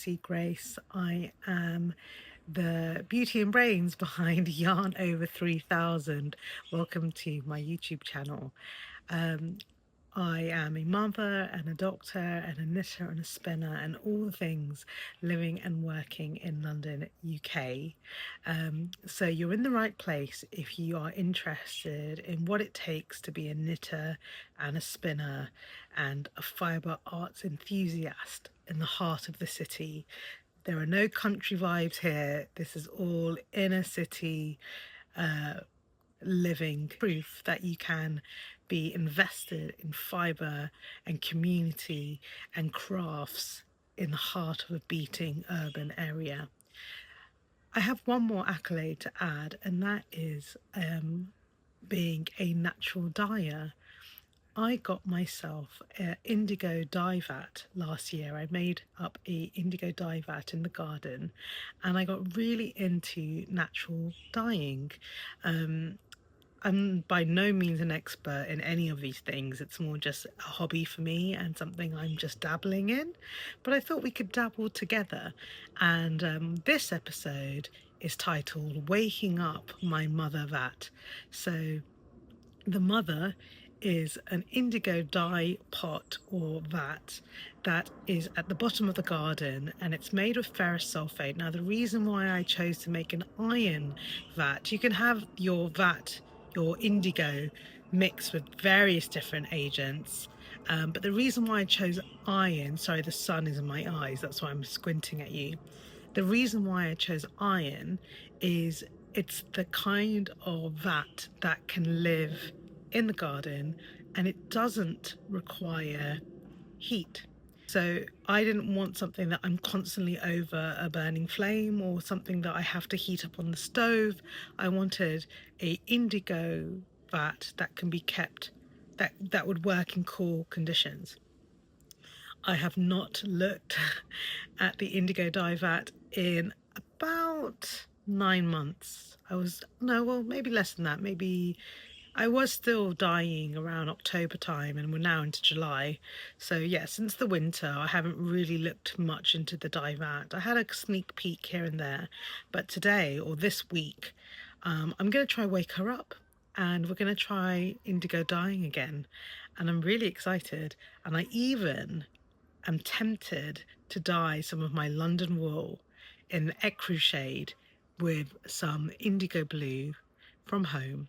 Jessie Grace. I am the beauty and brains behind Yarn Over 3000. Welcome to my YouTube channel. I am a mother and a doctor and a knitter and a spinner and all the things living and working in London, UK. So you're in the right place if you are interested in what it takes to be a knitter and a spinner and a fibre arts enthusiast in the heart of the city. There are no country vibes here. This is all inner city living proof that you can be invested in fibre and community and crafts in the heart of a beating urban area. I have one more accolade to add, and that is being a natural dyer. I got myself an indigo dye vat last year. I made up a indigo dye vat in the garden and I got really into natural dyeing. I'm by no means an expert in any of these things. It's more just a hobby for me and something I'm just dabbling in. But I thought we could dabble together. And this episode is titled Waking Up My Mother Vat. So the mother is an indigo dye pot or vat that is at the bottom of the garden, and it's made of ferrous sulfate. Now, the reason why I chose to make an iron vat, you can have your vat, your indigo, mixed with various different agents. But the reason why I chose iron, sorry, the sun is in my eyes, that's why I'm squinting at you. The reason why I chose iron is it's the kind of vat that can live in the garden and it doesn't require heat. So I didn't want something that I'm constantly over a burning flame or something that I have to heat up on the stove. I wanted a indigo vat that can be kept, that would work in cool conditions. I have not looked at the indigo dye vat in about 9 months. Maybe less than that. Maybe I was still dyeing around October time and we're now into July. So yeah, since the winter, I haven't really looked much into the dye vat. I had a sneak peek here and there, but today or this week, I'm going to try wake her up and we're going to try indigo dyeing again. And I'm really excited. And I even am tempted to dye some of my London wool in the ecru shade with some indigo blue from home,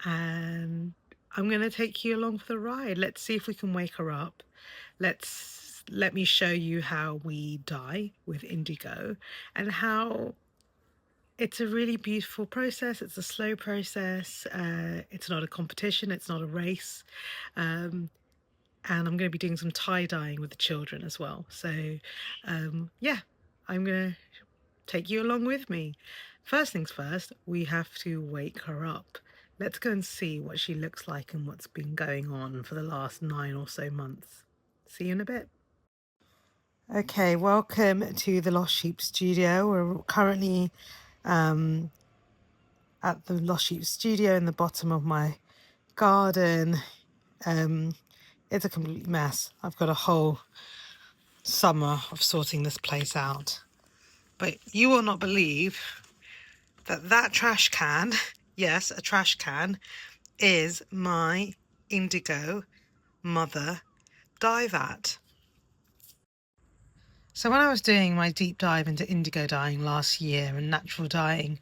and I'm going to take you along for the ride. Let's see if we can wake her up. Let me show you how we dye with indigo and how it's a really beautiful process. It's a slow process. It's not a competition. It's not a race. And I'm going to be doing some tie-dyeing with the children as well. So yeah, I'm going to take you along with me. First things first, we have to wake her up. Let's go and see what she looks like and what's been going on for the last 9 or so months. See you in a bit. Okay, welcome to the Lost Sheep Studio. We're currently at the Lost Sheep Studio in the bottom of my garden. It's a complete mess. I've got a whole summer of sorting this place out. But you will not believe that trash can, yes, a trash can, is my indigo mother dye vat. So when I was doing my deep dive into indigo dyeing last year and natural dyeing,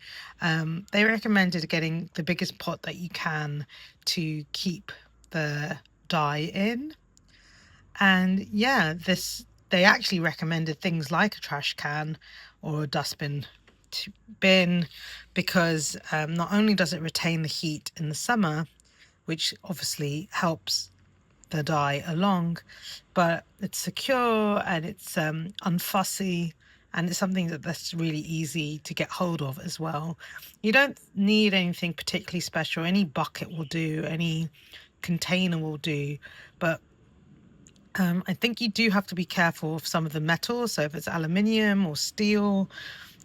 they recommended getting the biggest pot that you can to keep the dye in. And yeah, they actually recommended things like a trash can or a dustbin bin because not only does it retain the heat in the summer, which obviously helps the dye along, but it's secure and it's unfussy, and it's something that's really easy to get hold of as well. You don't need anything particularly special. Any bucket will do, any container will do, but I think you do have to be careful of some of the metals. So if it's aluminium or steel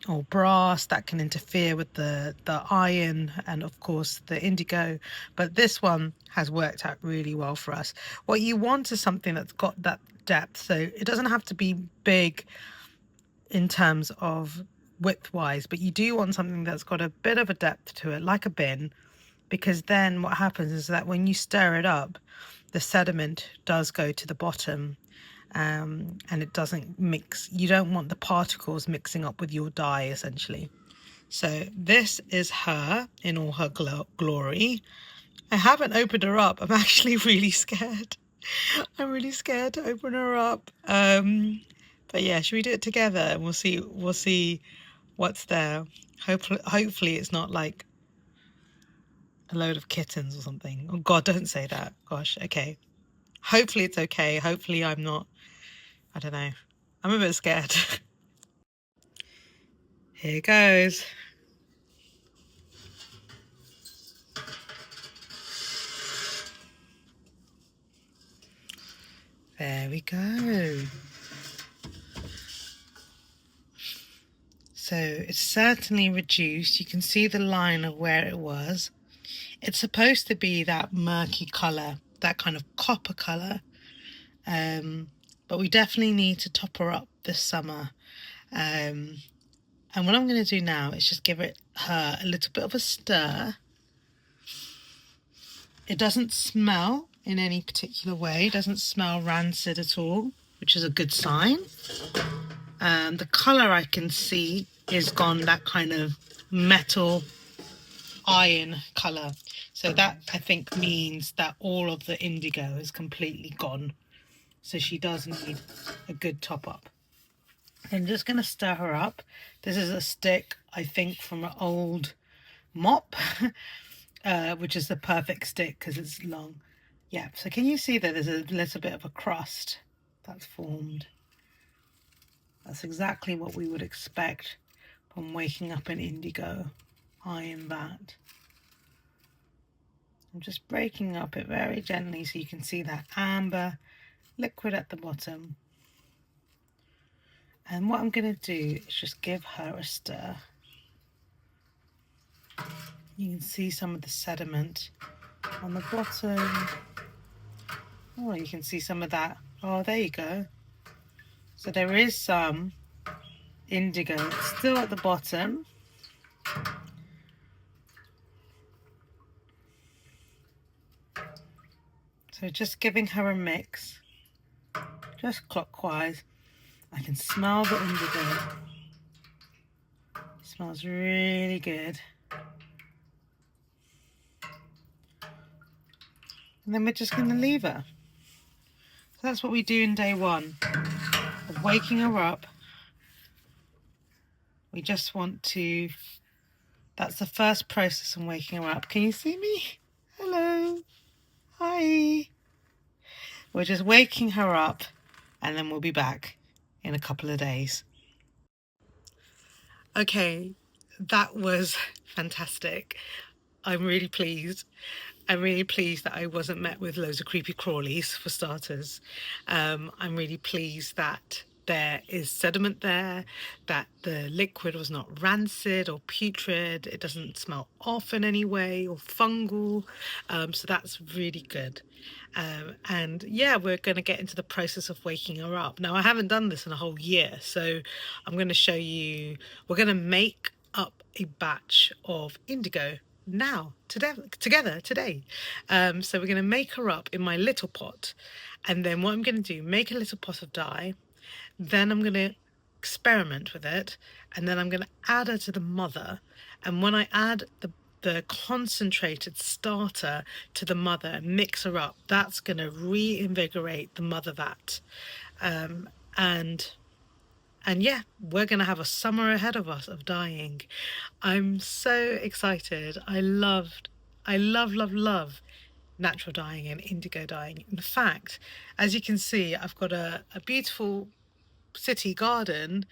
or brass, that can interfere with the iron and of course the indigo. But this one has worked out really well for us. What you want is something that's got that depth. So it doesn't have to be big. in terms of width-wise, but you do want something that's got a bit of a depth to it, like a bin, because then what happens is that when you stir it up, the sediment does go to the bottom, and it doesn't mix. You don't want the particles mixing up with your dye, essentially. So this is her in all her glory. I haven't opened her up. I'm actually really scared. I'm really scared to open her up. But yeah, should we do it together and we'll see what's there. Hopefully it's not like a load of kittens or something. Oh God, don't say that. Gosh, okay. Hopefully it's okay. Hopefully I'm not, I don't know. I'm a bit scared. Here goes. There we go. So it's certainly reduced. You can see the line of where it was. It's supposed to be that murky colour, that kind of copper colour. But we definitely need to top her up this summer. And what I'm going to do now is just give her a little bit of a stir. It doesn't smell in any particular way. It doesn't smell rancid at all, which is a good sign. The colour I can see is gone that kind of metal iron colour. So that I think means that all of the indigo is completely gone. So she does need a good top up. I'm just going to stir her up. This is a stick, I think, from an old mop, which is the perfect stick because it's long. Yeah, so can you see that there's a little bit of a crust that's formed? That's exactly what we would expect from waking up in indigo. Iron that. I'm just breaking up it very gently so you can see that amber liquid at the bottom. And what I'm going to do is just give her a stir. You can see some of the sediment on the bottom. Oh, you can see some of that. Oh, there you go. So there is some indigo still at the bottom. So just giving her a mix, just clockwise. I can smell the indigo. It smells really good. And then we're just going to leave her. So that's what we do in day one of waking her up. We just want to, that's the first process in waking her up. Can you see me? Hello. Hi. We're just waking her up and then we'll be back in a couple of days. Okay, that was fantastic. I'm really pleased. I'm really pleased that I wasn't met with loads of creepy crawlies, for starters. I'm really pleased that there is sediment there, that the liquid was not rancid or putrid. It doesn't smell off in any way or fungal. So that's really good. And yeah, we're going to get into the process of waking her up. Now, I haven't done this in a whole year, so I'm going to show you, we're going to make up a batch of indigo now, together today. So we're going to make her up in my little pot. And then what I'm going to do, make a little pot of dye. Then I'm going to experiment with it. And then I'm going to add her to the mother. And when I add the concentrated starter to the mother and mix her up, that's going to reinvigorate the mother vat. And yeah, we're going to have a summer ahead of us of dyeing. I'm so excited. I love natural dyeing and indigo dyeing. In fact, as you can see, I've got a beautiful city garden,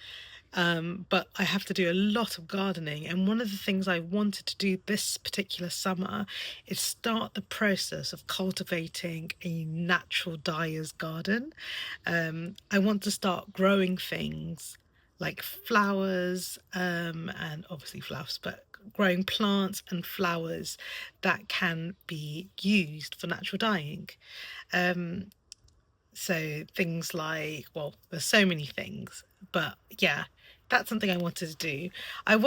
but I have to do a lot of gardening. And one of the things I wanted to do this particular summer is start the process of cultivating a natural dyer's garden. I want to start growing things like flowers, and obviously flowers, but growing plants and flowers that can be used for natural dyeing. So things like, well, there's so many things, but yeah, that's something I wanted to do. I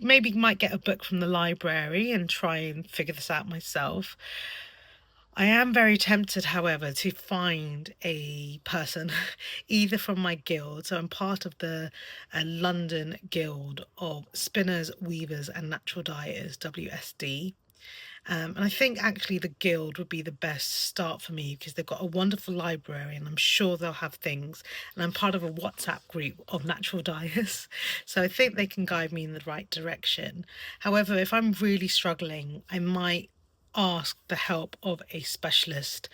maybe might get a book from the library and try and figure this out myself. I am very tempted, however, to find a person either from my guild. So I'm part of the London Guild of Spinners, Weavers and Natural Dyers, WSD. And I think actually the guild would be the best start for me because they've got a wonderful library and I'm sure they'll have things. And I'm part of a WhatsApp group of natural dyers. So I think they can guide me in the right direction. However, if I'm really struggling, I might ask the help of a specialist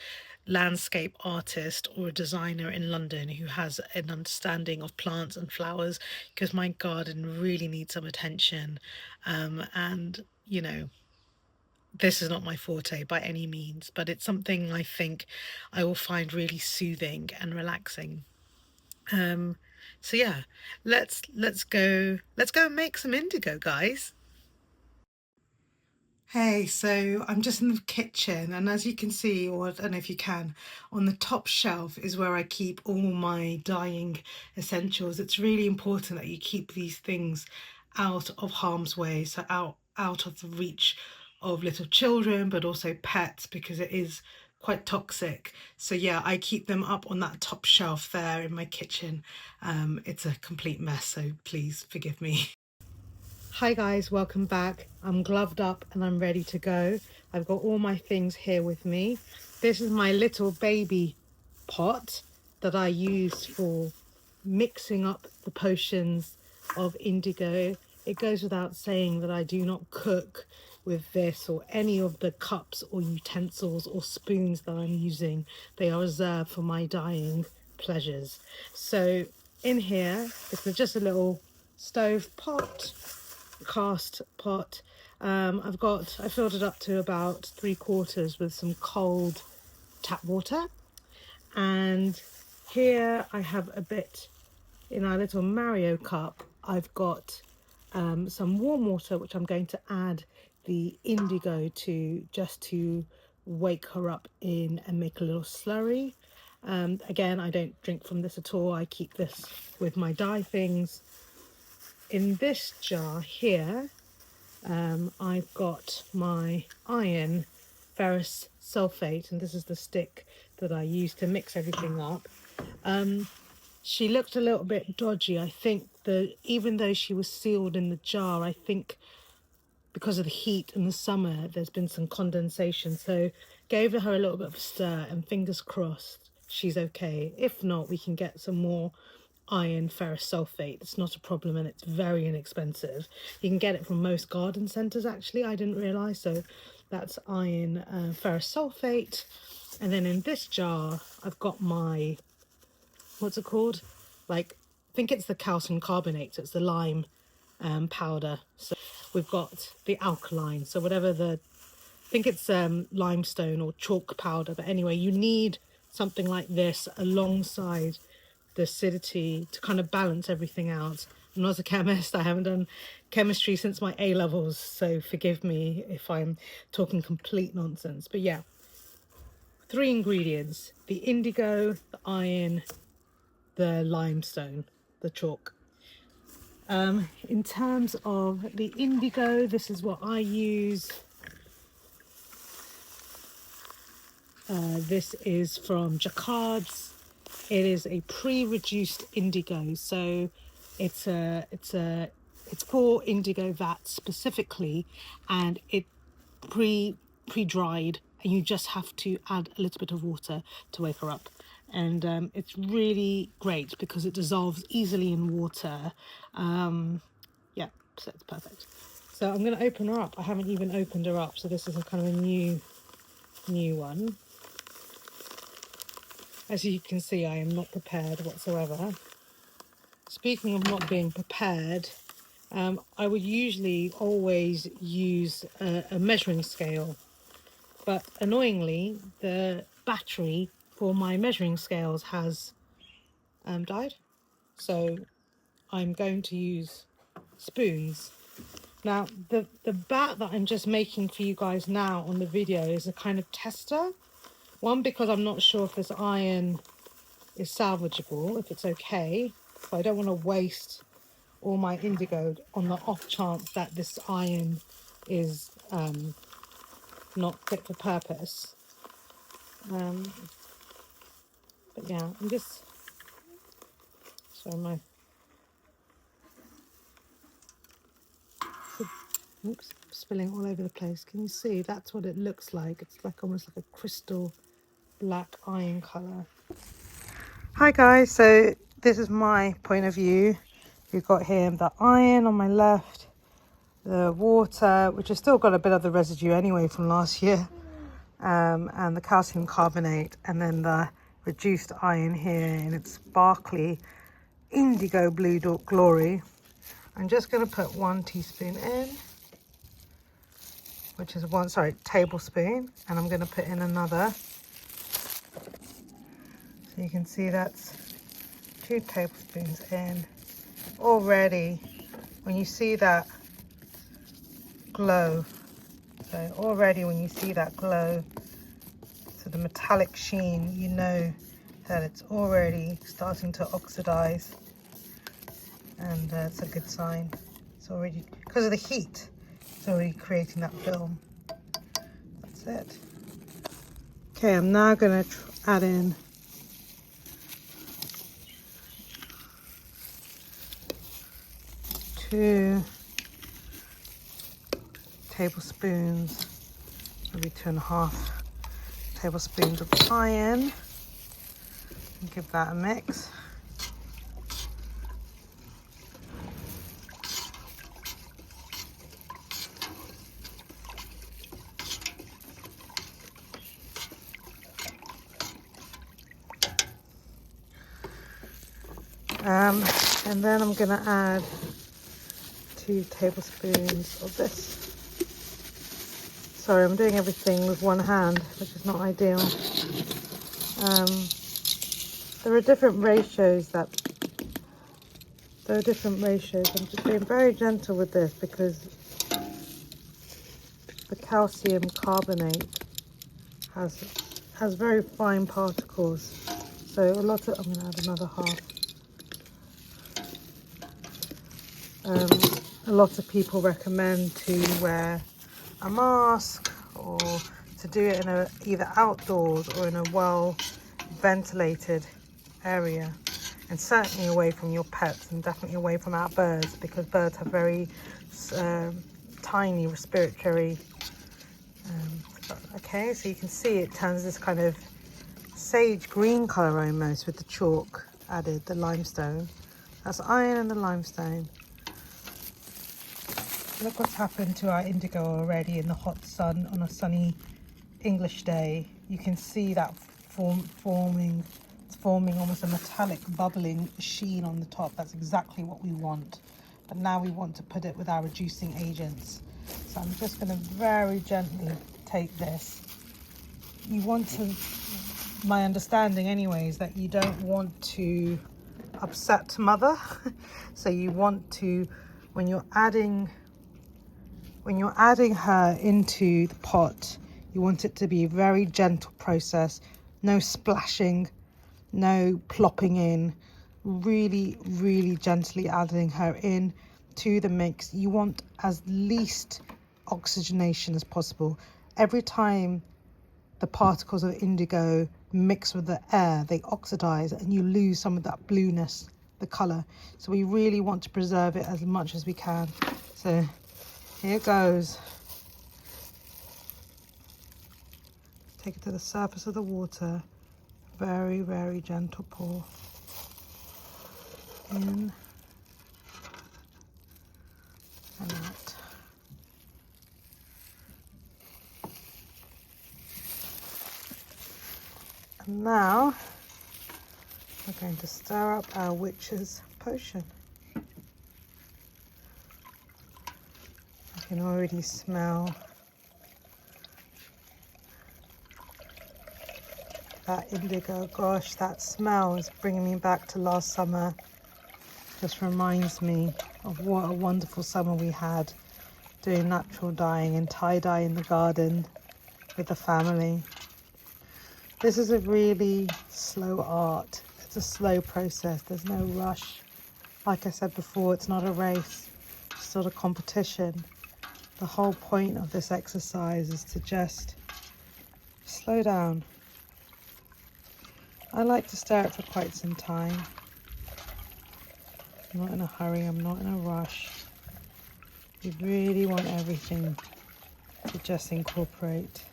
landscape artist or a designer in London who has an understanding of plants and flowers because my garden really needs some attention. And, you know, this is not my forte by any means, but it's something I think I will find really soothing and relaxing. Um, so yeah, let's go and make some indigo, guys. Hey, so I'm just in the kitchen, and as you can see, or I don't know if you can, on the top shelf is where I keep all my dyeing essentials. It's really important that you keep these things out of harm's way, so out of the reach of little children, but also pets, because it is quite toxic. So yeah, I keep them up on that top shelf there in my kitchen. It's a complete mess, so please forgive me. Hi guys, welcome back. I'm gloved up and I'm ready to go. I've got all my things here with me. This is my little baby pot that I use for mixing up the potions of indigo. It goes without saying that I do not cook with this or any of the cups or utensils or spoons that I'm using. They are reserved for my dyeing pleasures. So in here, it's just a little stove pot, cast pot. I filled it up to about 3/4 with some cold tap water, and here I have a bit in our little Mario cup. I've got some warm water which I'm going to add the indigo to, just to wake her up in and make a little slurry. Again, I don't drink from this at all. I keep this with my dye things. In this jar here, I've got my iron ferrous sulfate, and this is the stick that I use to mix everything up. She looked a little bit dodgy. I think that even though she was sealed in the jar, I think because of the heat in the summer, there's been some condensation. So gave her a little bit of a stir, and fingers crossed she's okay. If not, we can get some more iron ferrous sulfate. It's not a problem, and it's very inexpensive. You can get it from most garden centres, actually. I didn't realise. So that's iron ferrous sulfate. And then in this jar, I've got my, what's it called? Like, I think it's the calcium carbonate. So it's the lime powder. So we've got the alkaline. So whatever I think it's limestone or chalk powder. But anyway, you need something like this alongside the acidity to kind of balance everything out. I'm not a chemist. I haven't done chemistry since my A levels, so forgive me if I'm talking complete nonsense. But yeah, 3 ingredients: the indigo, the iron, the limestone, the chalk. In terms of the indigo, this is what I use. This is from Jacquard's. It is a pre-reduced indigo, so it's for indigo vat specifically, and it pre-dried, and you just have to add a little bit of water to wake her up. And it's really great because it dissolves easily in water. Yeah, so it's perfect. So I'm going to open her up. I haven't even opened her up, so this is a kind of a new one. As you can see, I am not prepared whatsoever. Speaking of not being prepared, I would usually always use a measuring scale, but annoyingly, the battery for my measuring scales has died, so I'm going to use spoons. Now, the bat that I'm just making for you guys now on the video is a kind of tester. One, because I'm not sure if this iron is salvageable, if it's okay. So I don't want to waste all my indigo on the off chance that this iron is not fit for purpose. But yeah, I'm just, sorry, my, oops, spilling all over the place. Can you see? That's what it looks like. It's like almost like a crystal black iron colour. Hi guys, so this is my point of view. You've got here the iron on my left, the water, which has still got a bit of the residue anyway from last year, and the calcium carbonate, and then the reduced iron here in its sparkly indigo blue glory. I'm just going to put 1 teaspoon in, which is tablespoon, and I'm going to put in another. So you can see that's 2 tablespoons in. Already, when you see that glow, so already when you see that glow, so the metallic sheen, you know that it's already starting to oxidize, and it's a good sign. It's already, because of the heat, it's already creating that film. That's it. Okay, I'm now going to add in 2 tablespoons, maybe 2.5 tablespoons of iron, and give that a mix. And then I'm going to add 2 tablespoons of this. Sorry, I'm doing everything with one hand, which is not ideal. There are different ratios. I'm just being very gentle with this because the calcium carbonate has very fine particles. So I'm going to add another half. A lot of people recommend to wear a mask or to do it in either outdoors or in a well ventilated area, and certainly away from your pets and definitely away from our birds, because birds have very tiny respiratory. Okay, so you can see it turns this kind of sage green colour almost with the chalk added, the limestone. That's iron and the limestone. Look what's happened to our indigo already in the hot sun on a sunny English day. You can see that forming. It's forming almost a metallic bubbling sheen on the top. That's exactly what we want. But now we want to put it with our reducing agents. So I'm just going to very gently take this. You want to, my understanding anyway, is that you don't want to upset mother. So you want to, when you're adding her into the pot, you want it to be a very gentle process. No splashing, no plopping in. Really, really gently adding her in to the mix. You want as least oxygenation as possible. Every time the particles of indigo mix with the air, they oxidize and you lose some of that blueness, the color. So we really want to preserve it as much as we can. So here it goes. Take it to the surface of the water. Very, very gentle pour. In and out. And now we're going to stir up our witch's potion. I can already smell that indigo. Gosh, that smell is bringing me back to last summer. Just reminds me of what a wonderful summer we had doing natural dyeing and tie-dye in the garden with the family. This is a really slow art. It's a slow process. There's no rush. Like I said before, it's not a race, it's not a competition. The whole point of this exercise is to just slow down. I like to stare at for quite some time. I'm not in a hurry, I'm not in a rush. You really want everything to just incorporate.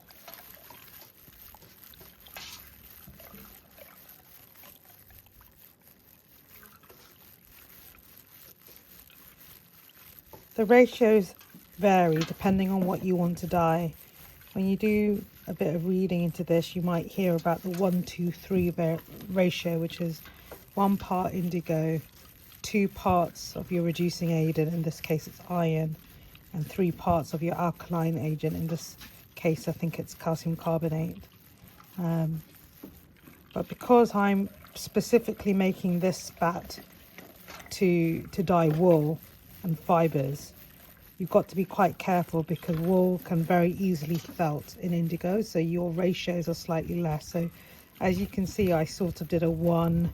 The ratios vary depending on what you want to dye. When you do a bit of reading into this, you might hear about the 1-2-3 ratio, which is 1 part indigo, 2 parts of your reducing agent, in this case it's iron, and 3 parts of your alkaline agent, in this case I think it's calcium carbonate. But because I'm specifically making this spat to dye wool and fibres, you've got to be quite careful because wool can very easily felt in indigo, so your ratios are slightly less. So as you can see, I sort of did a 1-1-1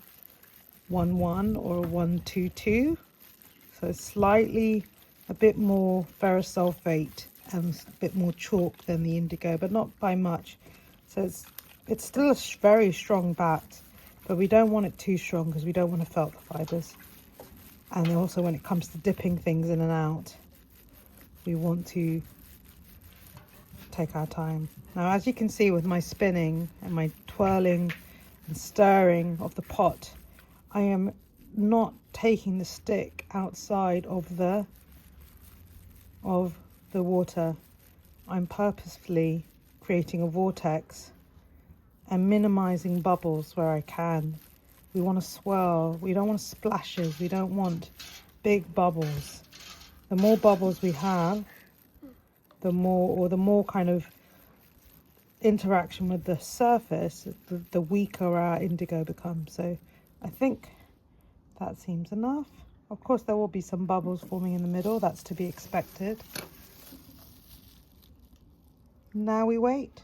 or a 1-2-2, so slightly a bit more ferrosulfate and a bit more chalk than the indigo, but not by much. So it's still a very strong bat, but we don't want it too strong because we don't want to felt the fibres. And also when it comes to dipping things in and out, we want to take our time. Now, as you can see with my spinning and my twirling and stirring of the pot, I am not taking the stick outside of the water. I'm purposefully creating a vortex and minimizing bubbles where I can. We want to swirl, we don't want splashes, we don't want big bubbles. The more bubbles we have, the more kind of interaction with the surface, the weaker our indigo becomes. So I think that seems enough. Of course, there will be some bubbles forming in the middle, that's to be expected. Now we wait.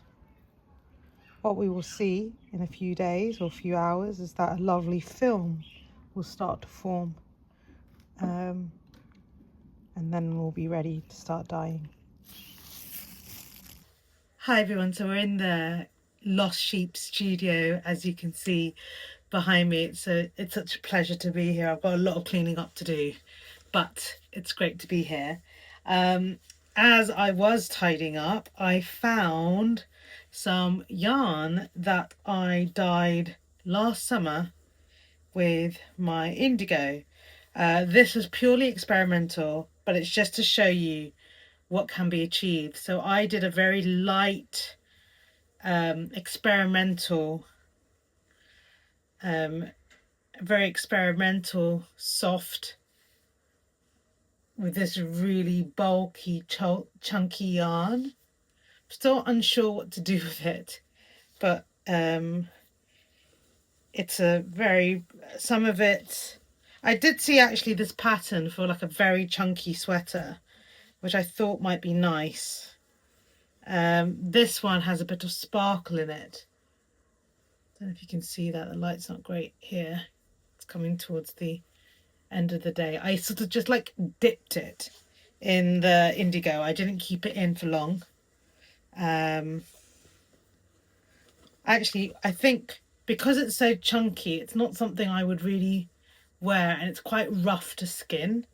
What we will see in a few days or a few hours is that a lovely film will start to form. And then we'll be ready to start dyeing. Hi everyone, so we're in the Lost Sheep studio, as you can see behind me. It's such a pleasure to be here. I've got a lot of cleaning up to do, but it's great to be here. As I was tidying up, I found some yarn that I dyed last summer with my indigo. This was purely experimental, but it's just to show you what can be achieved. So I did a very light experimental soft with this really bulky chunky yarn. Still unsure what to do with it, but it's some of it I did see actually this pattern for like a very chunky sweater, which I thought might be nice. This one has a bit of sparkle in it. Don't know if you can see that, the light's not great here. It's coming towards the end of the day. I sort of just like dipped it in the indigo. I didn't keep it in for long. Actually, I think because it's so chunky, it's not something I would really wear, and it's quite rough to skin.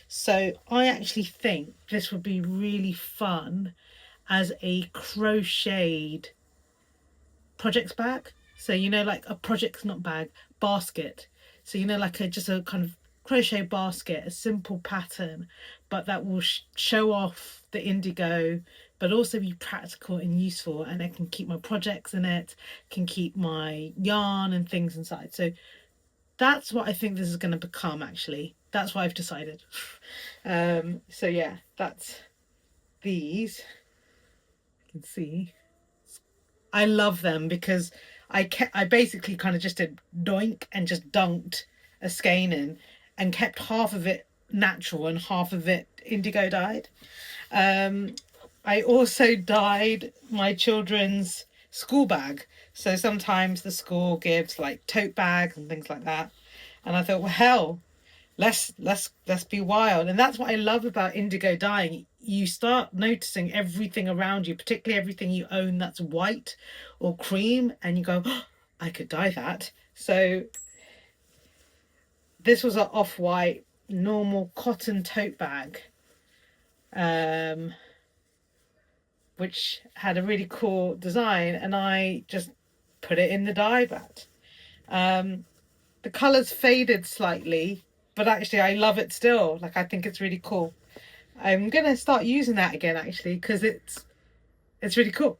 So I actually think this would be really fun as a crocheted projects bag. So, you know, like a projects, not bag, basket. So, you know, like just a kind of crochet basket, a simple pattern, but that will show off the indigo, but also be practical and useful, and I can keep my projects in it, can keep my yarn and things inside. So that's what I think this is going to become, actually. That's what I've decided. So yeah, that's these. You can see. I love them because I basically kind of just did doink and just dunked a skein in and kept half of it natural and half of it indigo dyed. I also dyed my children's school bag. So sometimes the school gives like tote bags and things like that. And I thought, well, hell, let's be wild. And that's what I love about indigo dyeing. You start noticing everything around you, particularly everything you own that's white or cream, and you go, oh, I could dye that. So this was an off-white normal cotton tote bag, which had a really cool design, and I just put it in the dye vat. The colours faded slightly, but actually I love it still. Like, I think it's really cool. I'm gonna start using that again actually, because it's really cool.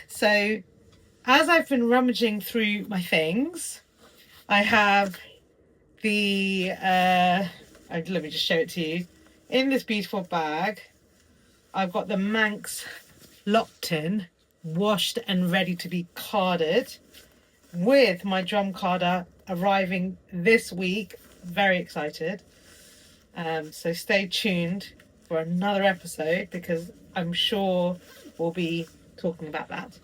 So as I've been rummaging through my things, I have the let me just show it to you. In this beautiful bag, I've got the Manx locked in, washed and ready to be carded, with my drum carder arriving this week. Very excited. So stay tuned for another episode, because I'm sure we'll be talking about that.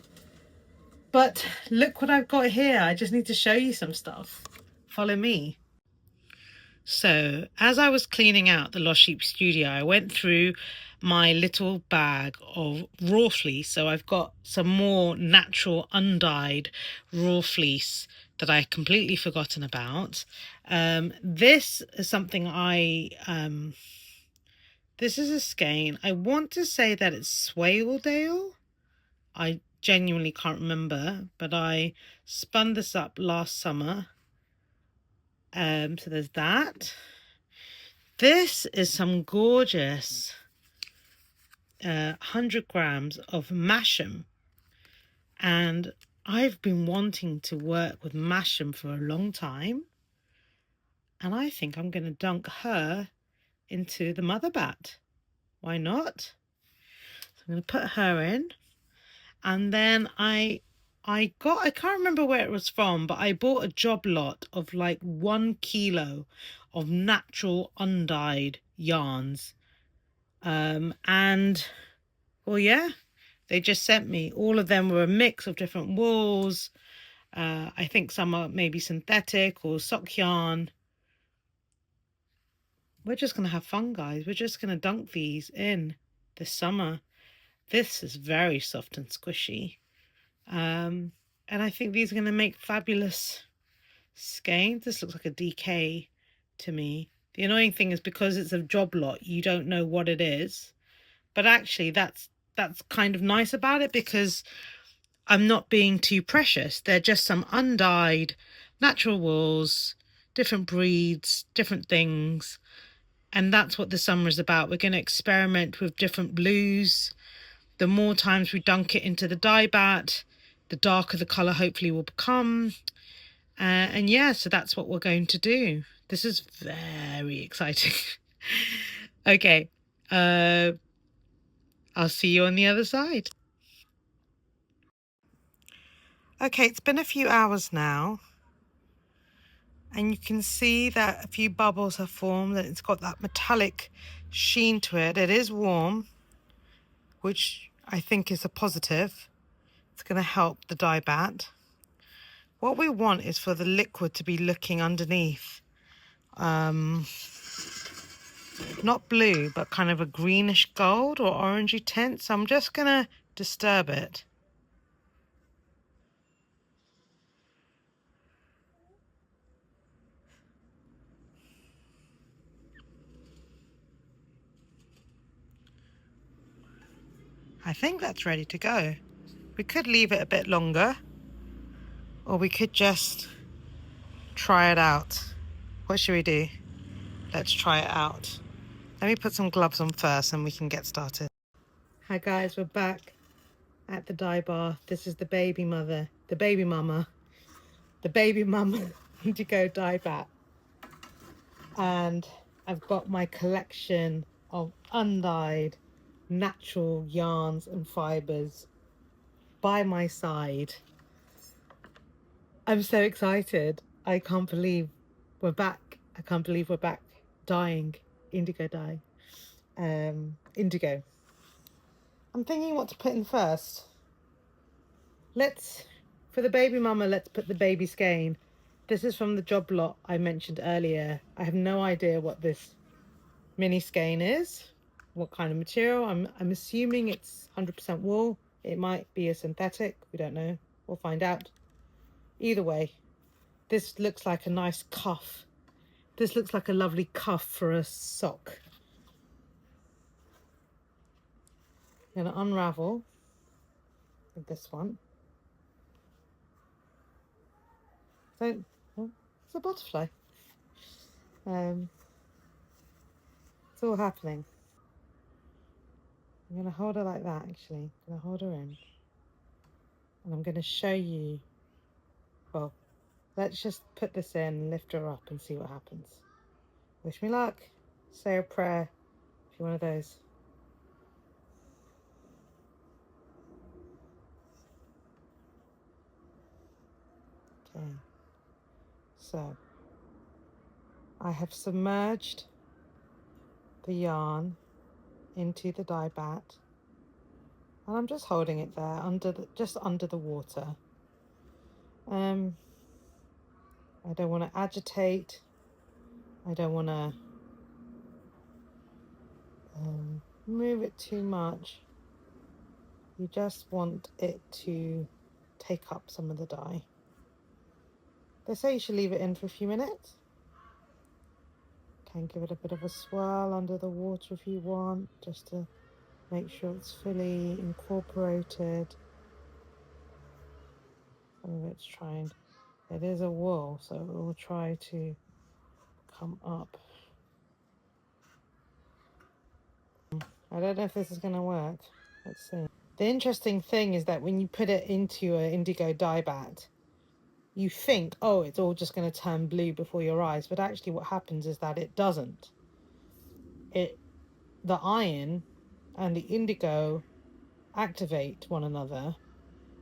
But look what I've got here. I just need to show you some stuff. Follow me. So as I was cleaning out the Lost Sheep studio, I went through my little bag of raw fleece. So I've got some more natural undyed raw fleece that I completely forgotten about. This is something this is a skein. I want to say that it's Swaledale. I genuinely can't remember, but I spun this up last summer. So there's that. This is some gorgeous 100 grams of Masham, and I've been wanting to work with Masham for a long time, and I think I'm going to dunk her into the mother bat. Why not? So I'm going to put her in, and then I can't remember where it was from, but I bought a job lot of like 1 kilo of natural undyed yarns. And well, yeah, they just sent me. All of them were a mix of different wools. I think some are maybe synthetic or sock yarn. We're just going to have fun, guys. We're just going to dunk these in this summer. This is very soft and squishy. And I think these are going to make fabulous skeins. This looks like a DK to me. The annoying thing is, because it's a job lot, you don't know what it is. But actually, that's kind of nice about it, because I'm not being too precious. They're just some undyed natural wools, different breeds, different things. And that's what the summer is about. We're going to experiment with different blues. The more times we dunk it into the dye vat, the darker the colour hopefully will become. And yeah, so that's what we're going to do. This is very exciting. Okay, I'll see you on the other side. Okay, it's been a few hours now, and you can see that a few bubbles have formed, and it's got that metallic sheen to it. It is warm, which I think is a positive. It's going to help the dye bat. What we want is for the liquid to be looking underneath. Not blue, but kind of a greenish gold or orangey tint. So I'm just going to disturb it. I think that's ready to go. We could leave it a bit longer, or we could just try it out. What should we do? Let's try it out. Let me put some gloves on first and we can get started. Hi guys, we're back at the dye bar. This is the baby mama indigo dye bat. And I've got my collection of undyed natural yarns and fibres by my side. I'm so excited. I can't believe we're back. I can't believe we're back dyeing indigo dye. Indigo. I'm thinking what to put in first. For the baby mama, let's put the baby skein. This is from the job lot I mentioned earlier. I have no idea what this mini skein is, what kind of material. I'm assuming it's 100% wool. It might be a synthetic. We don't know. We'll find out. Either way, this looks like a nice cuff. This looks like a lovely cuff for a sock. I'm going to unravel with this one. So, oh, it's a butterfly. It's all happening. I'm going to hold her like that, actually. I'm going to hold her in. And I'm going to show you, well, let's just put this in, lift her up and see what happens. Wish me luck. Say a prayer if you're one of those. Okay. So, I have submerged the yarn into the dye bat. And I'm just holding it there, just under the water. I don't want to agitate. I don't want to move it too much. You just want it to take up some of the dye. They say you should leave it in for a few minutes. Can give it a bit of a swirl under the water if you want, just to make sure it's fully incorporated. Some of it's trying, it is a wool, so it will try to come up. I don't know if this is going to work. Let's see. The interesting thing is that when you put it into an indigo dye bat, you think, oh, it's all just going to turn blue before your eyes. But actually what happens is that it doesn't. The iron and the indigo activate one another.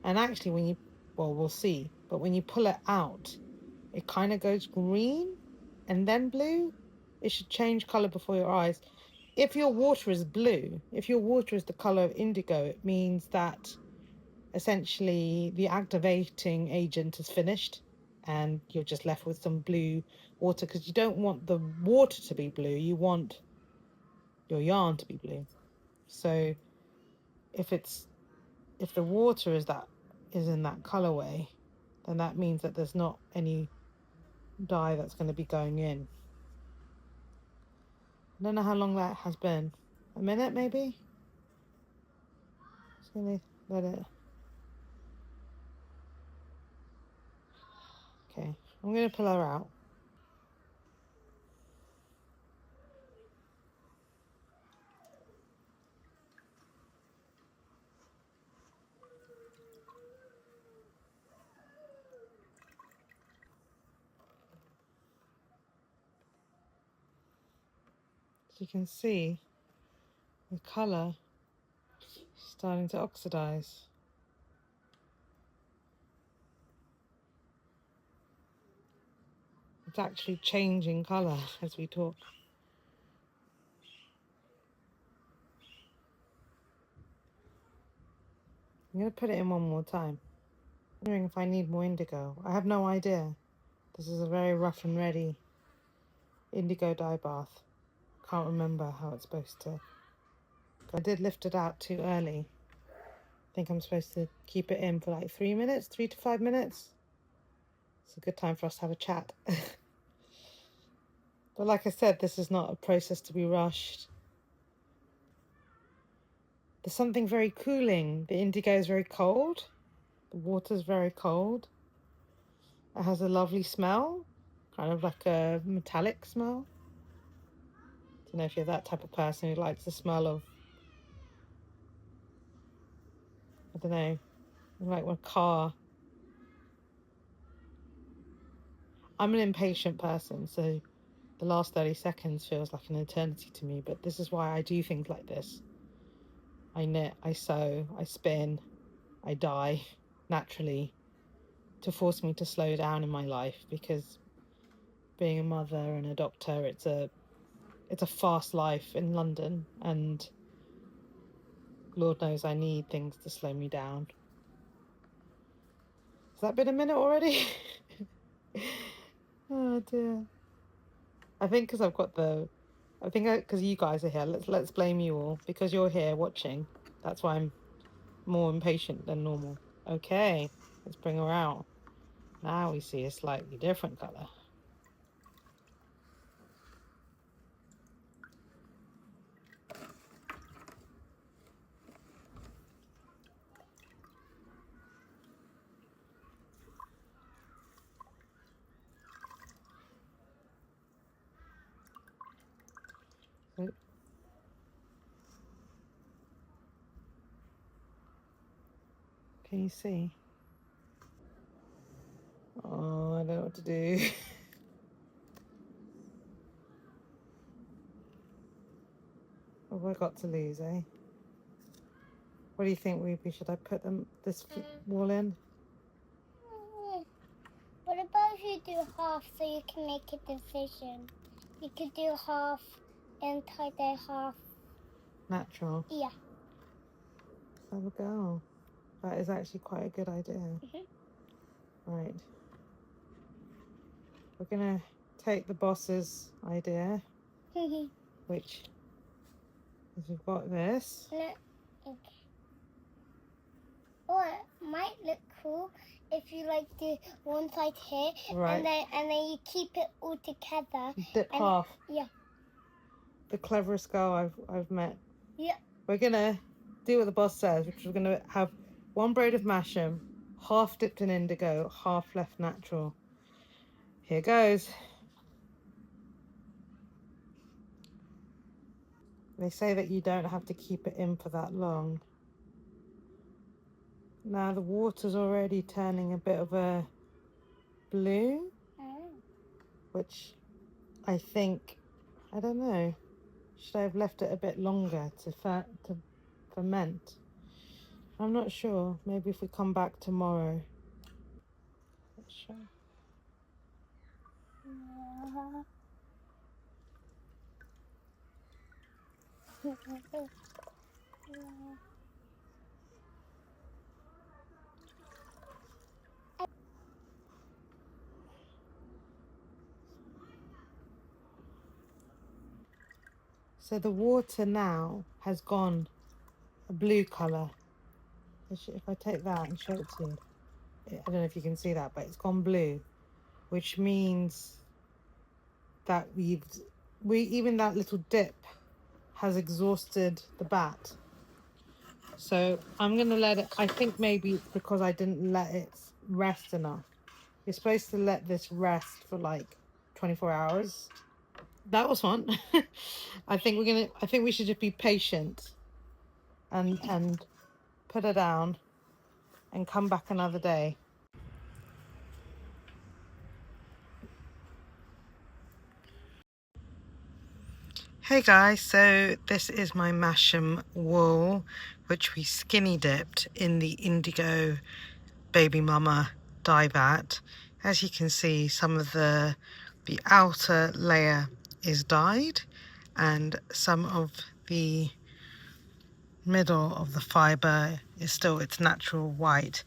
And actually when you, well, we'll see. But when you pull it out, it kind of goes green and then blue. It should change color before your eyes. If your water is blue, if your water is the color of indigo, it means that essentially the activating agent is finished and you're just left with some blue water, because you don't want the water to be blue, you want your yarn to be blue. So if the water is in that colorway, then that means that there's not any dye that's going to be going in. I don't know how long that has been. A minute maybe? Just gonna let it. Okay, I'm gonna pull her out. As you can see, the color is starting to oxidize. It's actually changing color as we talk. I'm going to put it in one more time. I'm wondering if I need more indigo. I have no idea. This is a very rough and ready indigo dye bath. Can't remember how it's supposed to. I did lift it out too early. I think I'm supposed to keep it in for like 3 minutes, 3 to 5 minutes. It's a good time for us to have a chat. But like I said, this is not a process to be rushed. There's something very cooling. The indigo is very cold. The water's very cold. It has a lovely smell, kind of like a metallic smell. I don't know if you're that type of person who likes the smell of, I don't know, like a car. I'm an impatient person, so the last 30 seconds feels like an eternity to me, but this is why I do things like this. I knit, I sew, I spin, I dye naturally to force me to slow down in my life, because being a mother and a doctor, it's a fast life in London, and Lord knows I need things to slow me down. Has that been a minute already? Oh dear. I think because I've got the, because you guys are here. Let's blame you all because you're here watching. That's why I'm more impatient than normal. Okay, let's bring her out. Now we see a slightly different color. Can you see? Oh, I don't know what to do. What have I got to lose, eh? What do you think, Ruby? Should I put this wall in? What about if you do half so you can make a division? You could do half and tie their half. Natural? Yeah. Let's have a go. That is actually quite a good idea. Right. We're going to take the boss's idea, which is we've got this. Okay. Or it might look cool if you like do one side here, Right. and then you keep it all together. Dip half. Yeah. The cleverest girl I've met. Yeah. We're gonna do what the boss says, which is we're gonna have one braid of masham, half dipped in indigo, half left natural. Here goes. They say that you don't have to keep it in for that long. Now the water's already turning a bit of a blue, which I think, I don't know, should I have left it a bit longer to ferment? I'm not sure. Maybe if we come back tomorrow. Not sure. So the water now has gone a blue colour. If I take that and show it to you, I don't know if you can see that, but it's gone blue, which means that even that little dip has exhausted the bat. So I'm gonna let it, I think maybe it's because I didn't let it rest enough. You're supposed to let this rest for like 24 hours. That was fun. I think we should just be patient and put her down and come back another day. Hey guys, so this is my Masham wool, which we skinny dipped in the indigo baby mama dye vat. As you can see, some of the outer layer is dyed and some of the middle of the fibre is still its natural white.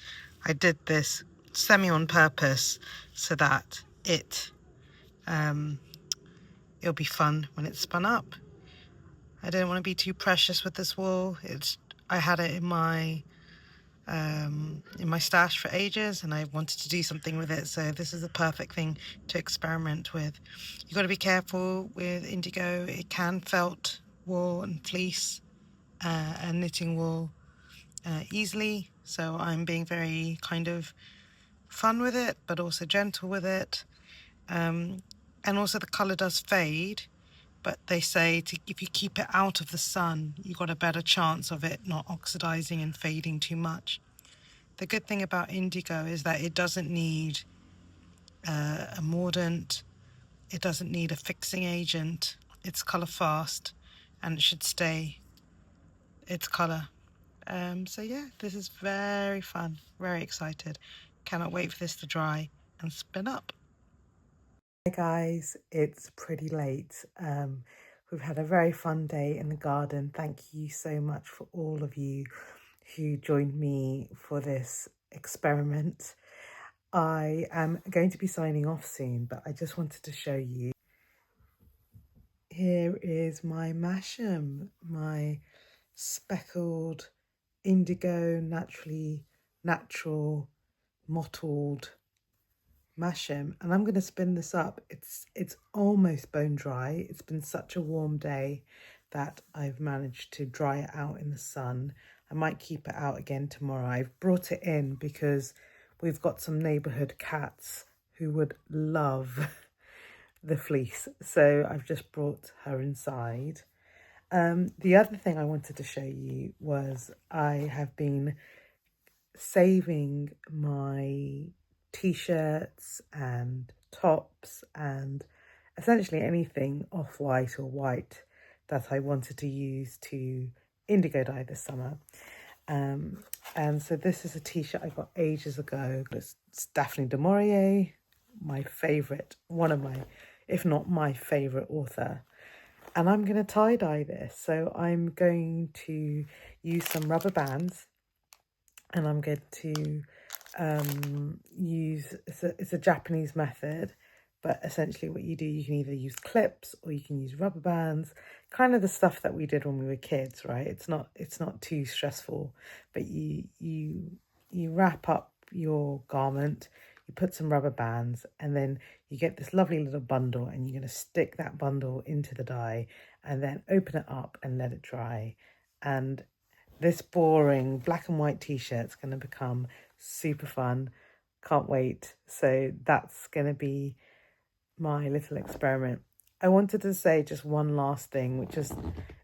I did this semi on purpose so that it'll be fun when it's spun up. I didn't want to be too precious with this wool. I had it in my stash for ages and I wanted to do something with it, so this is the perfect thing to experiment with. You've got to be careful with indigo. It can felt wool and fleece and knitting wool easily, so I'm being very kind of fun with it but also gentle with it, and also the colour does fade, but they say if you keep it out of the sun you've got a better chance of it not oxidizing and fading too much. The good thing about indigo is that it doesn't need a mordant, it doesn't need a fixing agent, it's colour fast and it should stay its colour. So yeah, this is very fun, very excited. Cannot wait for this to dry and spin up. Hi guys, it's pretty late. We've had a very fun day in the garden. Thank you so much for all of you who joined me for this experiment. I am going to be signing off soon, but I just wanted to show you. Here is my masham, my speckled indigo, natural mottled masham, and I'm going to spin this up. It's almost bone dry. It's been such a warm day that I've managed to dry it out in the sun. I might keep it out again tomorrow. I've brought it in because we've got some neighborhood cats who would love the fleece, so I've just brought her inside. The other thing I wanted to show you was I have been saving my t-shirts and tops and essentially anything off-white or white that I wanted to use to indigo dye this summer. And so this is a t-shirt I got ages ago. It's Daphne du Maurier, my favourite, one of my, if not my favourite author. And I'm going to tie-dye this. So I'm going to use some rubber bands, and I'm going to use, it's a Japanese method, but essentially what you do, you can either use clips or you can use rubber bands, kind of the stuff that we did when we were kids, right? It's not too stressful, but you wrap up your garment, you put some rubber bands, and then you get this lovely little bundle, and you're going to stick that bundle into the dye and then open it up and let it dry. And this boring black and white t-shirt's going to become super fun. Can't wait. So that's going to be my little experiment. I wanted to say just one last thing, which is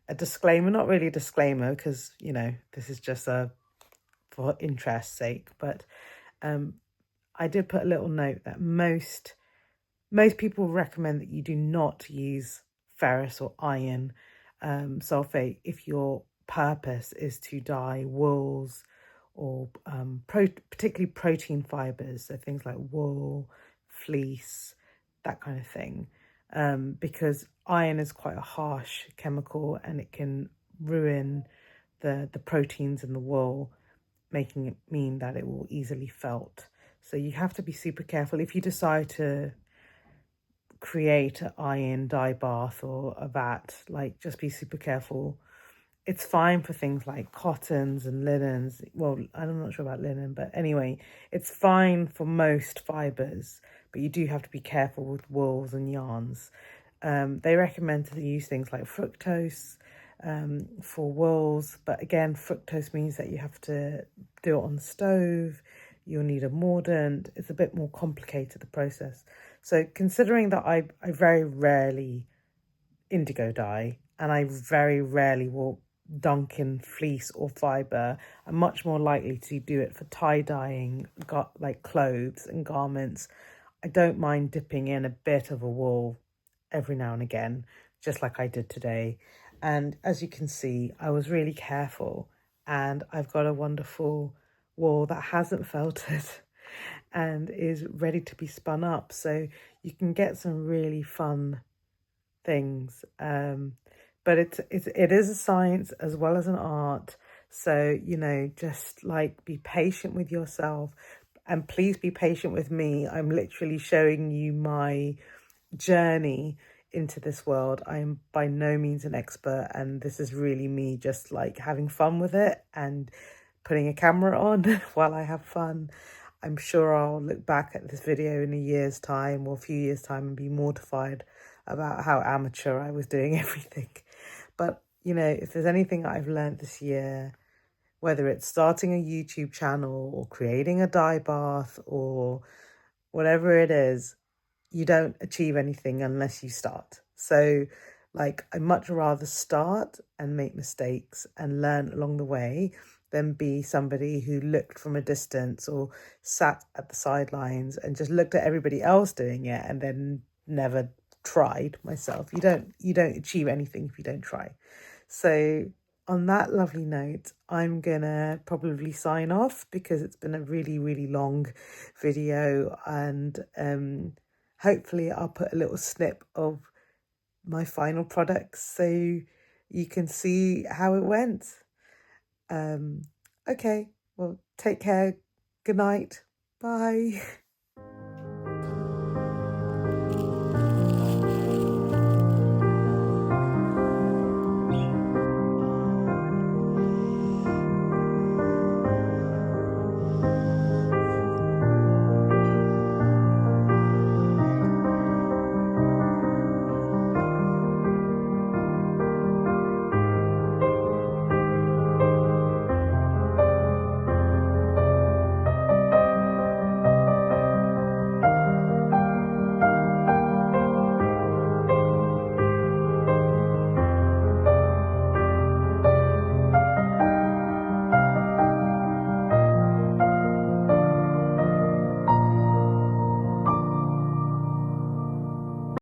a disclaimer, not really a disclaimer because, you know, this is just for interest's sake, but I did put a little note that most people recommend that you do not use ferrous or iron sulfate if your purpose is to dye wools or particularly protein fibers, so things like wool, fleece, that kind of thing, because iron is quite a harsh chemical and it can ruin the proteins in the wool, making it mean that it will easily felt. So you have to be super careful if you decide to create an iron dye bath or a vat. Like, just be super careful. It's fine for things like cottons and linens. Well, I'm not sure about linen, but anyway, it's fine for most fibers, but you do have to be careful with wools and yarns. They recommend to use things like fructose for wools, but again, fructose means that you have to do it on the stove. You'll need a mordant. It's a bit more complicated, the process. So considering that I very rarely indigo dye, and I very rarely will dunk in fleece or fibre, I'm much more likely to do it for tie-dyeing like clothes and garments. I don't mind dipping in a bit of a wool every now and again, just like I did today. And as you can see, I was really careful, and I've got a wonderful wool that hasn't felted and is ready to be spun up. So you can get some really fun things. But it is a science as well as an art. So, you know, just like be patient with yourself, and please be patient with me. I'm literally showing you my journey into this world. I am by no means an expert, and this is really me just like having fun with it and putting a camera on while I have fun. I'm sure I'll look back at this video in a year's time or a few years' time and be mortified about how amateur I was doing everything. But, you know, if there's anything I've learned this year, whether it's starting a YouTube channel or creating a dye bath or whatever it is, you don't achieve anything unless you start. So, like, I much rather start and make mistakes and learn along the way than be somebody who looked from a distance or sat at the sidelines and just looked at everybody else doing it and then never tried myself. You don't achieve anything if you don't try. So on that lovely note, I'm gonna probably sign off because it's been a really, really long video, and hopefully I'll put a little snip of my final products so you can see how it went. Okay, well, take care. Good night. Bye.